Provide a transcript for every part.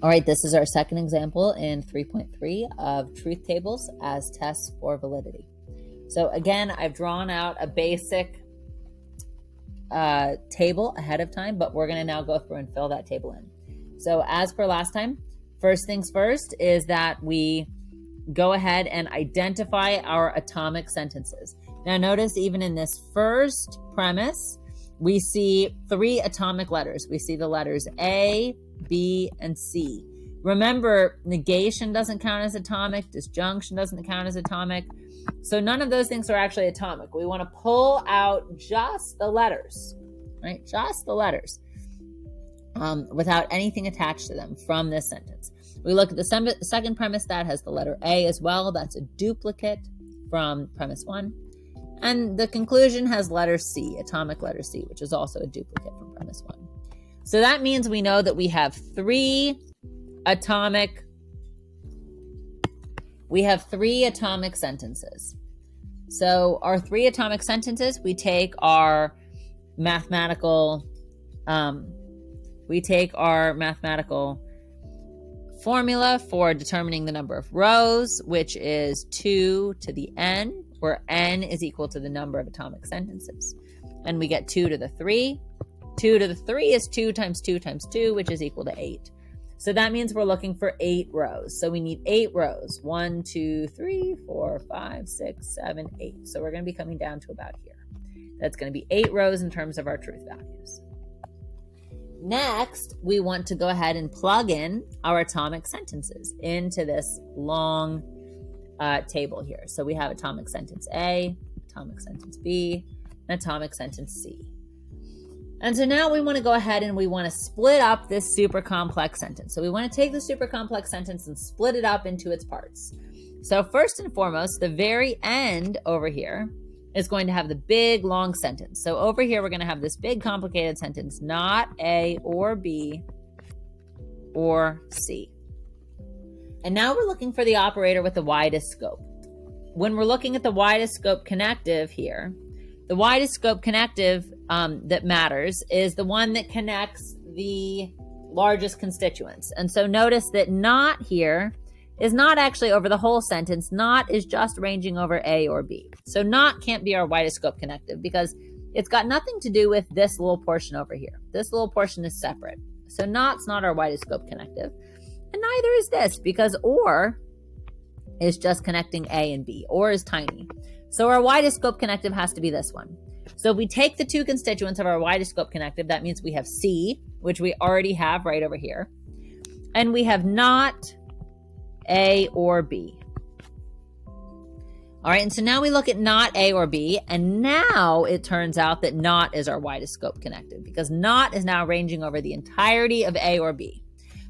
All right, this is our second example in 3.3 of truth tables as tests for validity. So again, I've drawn out a basic table ahead of time, but we're going to now go through and fill that table in. So as per last time, first things first is that we go ahead and identify our atomic sentences. Now notice even in this first premise, we see 3 atomic letters. We see the letters A, B, and C. Remember, negation doesn't count as atomic. Disjunction doesn't count as atomic. So none of those things are actually atomic. We want to pull out just the letters, right? Just the letters without anything attached to them from this sentence. We look at the second premise that has the letter A as well. That's a duplicate from premise 1. And the conclusion has letter C, atomic letter C, which is also a duplicate from premise 1. So that means we know that we have 3 atomic sentences. So our 3 atomic sentences, we take our mathematical formula for determining the number of rows, which is 2 to the n, where n is equal to the number of atomic sentences. And we get 2 to the 3. 2 to the 3 is 2 times 2 times 2, which is equal to 8. So that means we're looking for 8 rows. So we need 8 rows. 1, 2, 3, 4, 5, 6, 7, 8. So we're going to be coming down to about here. That's going to be 8 rows in terms of our truth values. Next, we want to go ahead and plug in our atomic sentences into this long table here. So we have atomic sentence A, atomic sentence B, and atomic sentence C. And so now we want to go ahead and we want to split up this super complex sentence. So we want to take the super complex sentence and split it up into its parts. So first and foremost, the very end over here is going to have the big long sentence. So over here, we're going to have this big complicated sentence, not A or B or C. And now we're looking for the operator with the widest scope. When we're looking at the widest scope connective here, the widest scope connective that matters is the one that connects the largest constituents. And so notice that not here is not actually over the whole sentence. Not is just ranging over A or B. So not can't be our widest scope connective because it's got nothing to do with this little portion over here. This little portion is separate. So not's not our widest scope connective. And neither is this because or is just connecting A and B. Or is tiny. So our widest scope connective has to be this one. So if we take the 2 constituents of our widest scope connective, that means we have C, which we already have right over here. And we have not A or B. All right, and so now we look at not A or B, and now it turns out that not is our widest scope connective because not is now ranging over the entirety of A or B.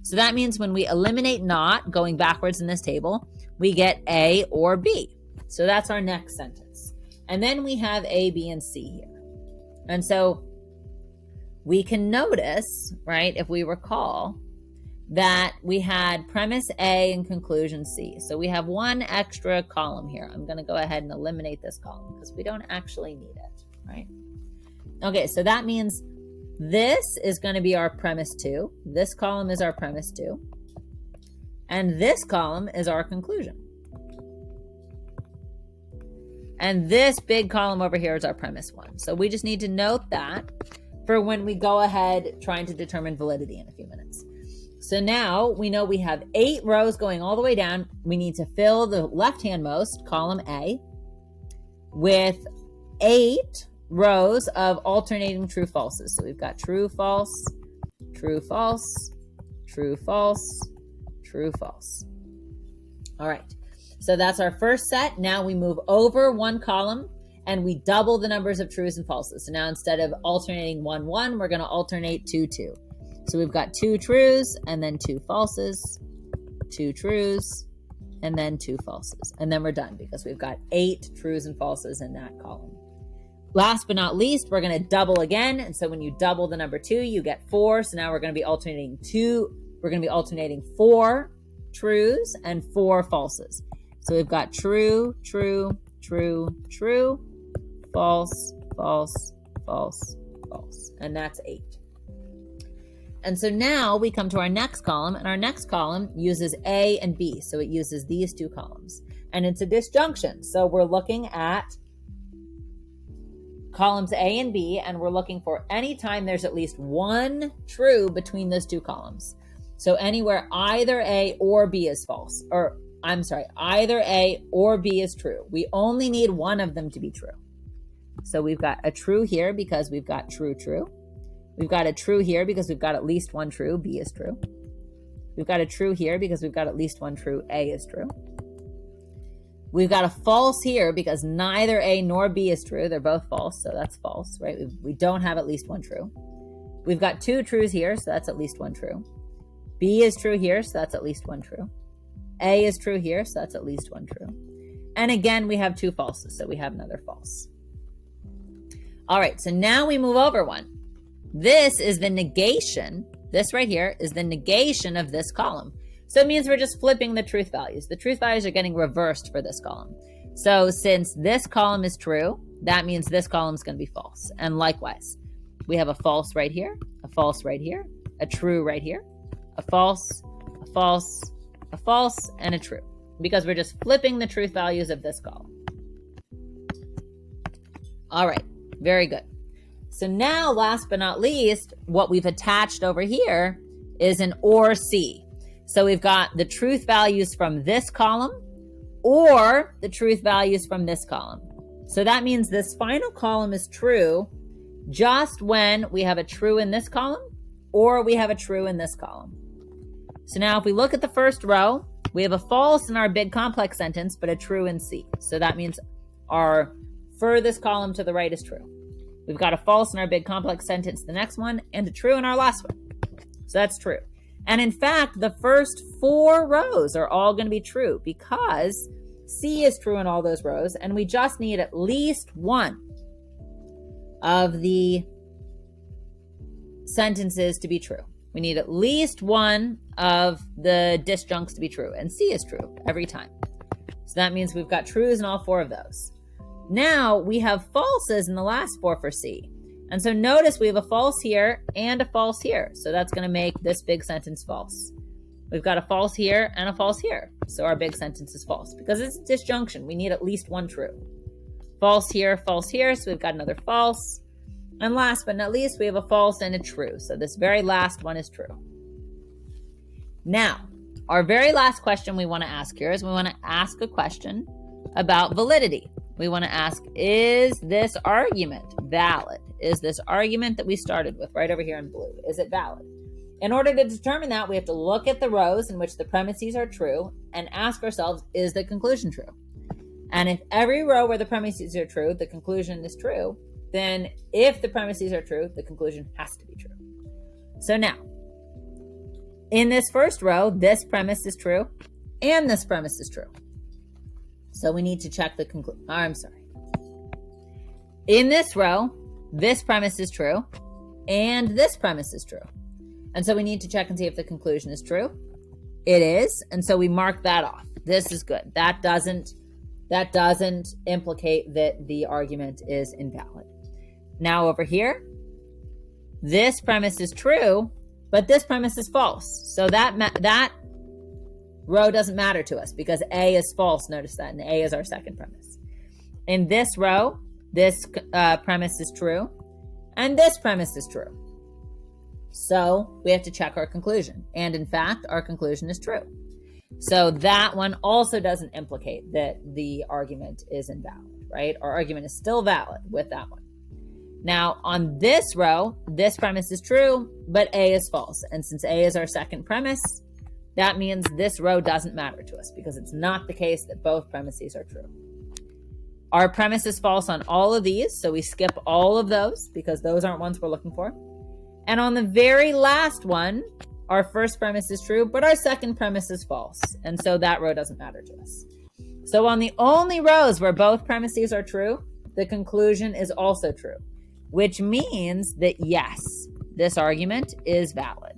So that means when we eliminate not, going backwards in this table, we get A or B. So that's our next sentence. And then we have A, B, and C here. And so we can notice, right, if we recall, that we had premise A and conclusion C. So we have one extra column here. I'm going to go ahead and eliminate this column because we don't actually need it, right? Okay, so that means this is going to be our premise 2. This column is our premise 2. And this column is our conclusion. And this big column over here is our premise 1. So we just need to note that for when we go ahead trying to determine validity in a few minutes. So now we know we have 8 rows going all the way down. We need to fill the left-handmost column A with 8 rows of alternating true falses. So we've got true, false, true, false, true, false, true, false. All right. So that's our first set. Now we move over one column and we double the numbers of trues and falses. So now instead of alternating 1, 1, we're going to alternate 2, 2. So we've got 2 trues and then 2 falses, 2 trues, and then 2 falses. And then we're done because we've got 8 trues and falses in that column. Last but not least, we're going to double again. And so when you double the number 2, you get 4. So now we're going to be alternating 4 trues and 4 falses. So we've got true, true, true, true, false, false, false, false. And that's 8. And so now we come to our next column, and our next column uses A and B. So it uses these two columns. And it's a disjunction. So we're looking at columns A and B, and we're looking for any time there's at least one true between those two columns. So anywhere either A or B is false, or I'm sorry, either A or B is true. We only need one of them to be true. So we've got a true here because we've got true, true. We've got a true here because we've got at least one true, B is true. We've got a true here because we've got at least one true, A is true. We've got a false here because neither A nor B is true. They're both false, so that's false, right? We don't have at least one true. We've got two trues here, so that's at least one true. B is true here, so that's at least one true. A is true here, so that's at least one true. And again, we have two falses, so we have another false. All right, so now we move over one. This is the negation. This right here is the negation of this column. So it means we're just flipping the truth values. The truth values are getting reversed for this column. So since this column is true, that means this column is going to be false. And likewise, we have a false right here, a false right here, a true right here, a false, a false, a false, and a true. Because we're just flipping the truth values of this column. All right, very good. So now, last but not least, what we've attached over here is an or C. So we've got the truth values from this column or the truth values from this column. So that means this final column is true just when we have a true in this column or we have a true in this column. So now if we look at the first row, we have a false in our big complex sentence, but a true in C. So that means our furthest column to the right is true. We've got a false in our big complex sentence, the next one, and a true in our last one. So that's true. And in fact, the first 4 rows are all going to be true because C is true in all those rows, and we just need at least one of the sentences to be true. We need at least one of the disjuncts to be true, and C is true every time. So that means we've got trues in all 4 of those. Now we have falses in the last 4 for C. And so notice we have a false here and a false here. So that's going to make this big sentence false. We've got a false here and a false here. So our big sentence is false. Because it's a disjunction, we need at least one true. False here, so we've got another false. And last but not least, we have a false and a true. So this very last one is true. Now, our very last question we want to ask here is we want to ask a question about validity. We want to ask, is this argument valid? Is this argument that we started with right over here in blue, is it valid? In order to determine that, we have to look at the rows in which the premises are true and ask ourselves, is the conclusion true? And if every row where the premises are true, the conclusion is true, then if the premises are true, the conclusion has to be true. So now, in this first row, this premise is true and this premise is true. So we need to check the conclusion. I'm sorry. In this row, this premise is true and this premise is true. And so we need to check and see if the conclusion is true. It is. And so we mark that off. This is good. That doesn't implicate that the argument is invalid. Now over here, this premise is true, but this premise is false. So that row doesn't matter to us because A is false. Notice that. And A is our second premise. In this row, this premise is true and this premise is true. So we have to check our conclusion. And in fact, our conclusion is true. So that one also doesn't implicate that the argument is invalid, right? Our argument is still valid with that one. Now on this row, this premise is true, but A is false. And since A is our second premise, that means this row doesn't matter to us because it's not the case that both premises are true. Our premise is false on all of these, so we skip all of those because those aren't ones we're looking for. And on the very last one, our first premise is true, but our second premise is false. And so that row doesn't matter to us. So on the only rows where both premises are true, the conclusion is also true, which means that yes, this argument is valid.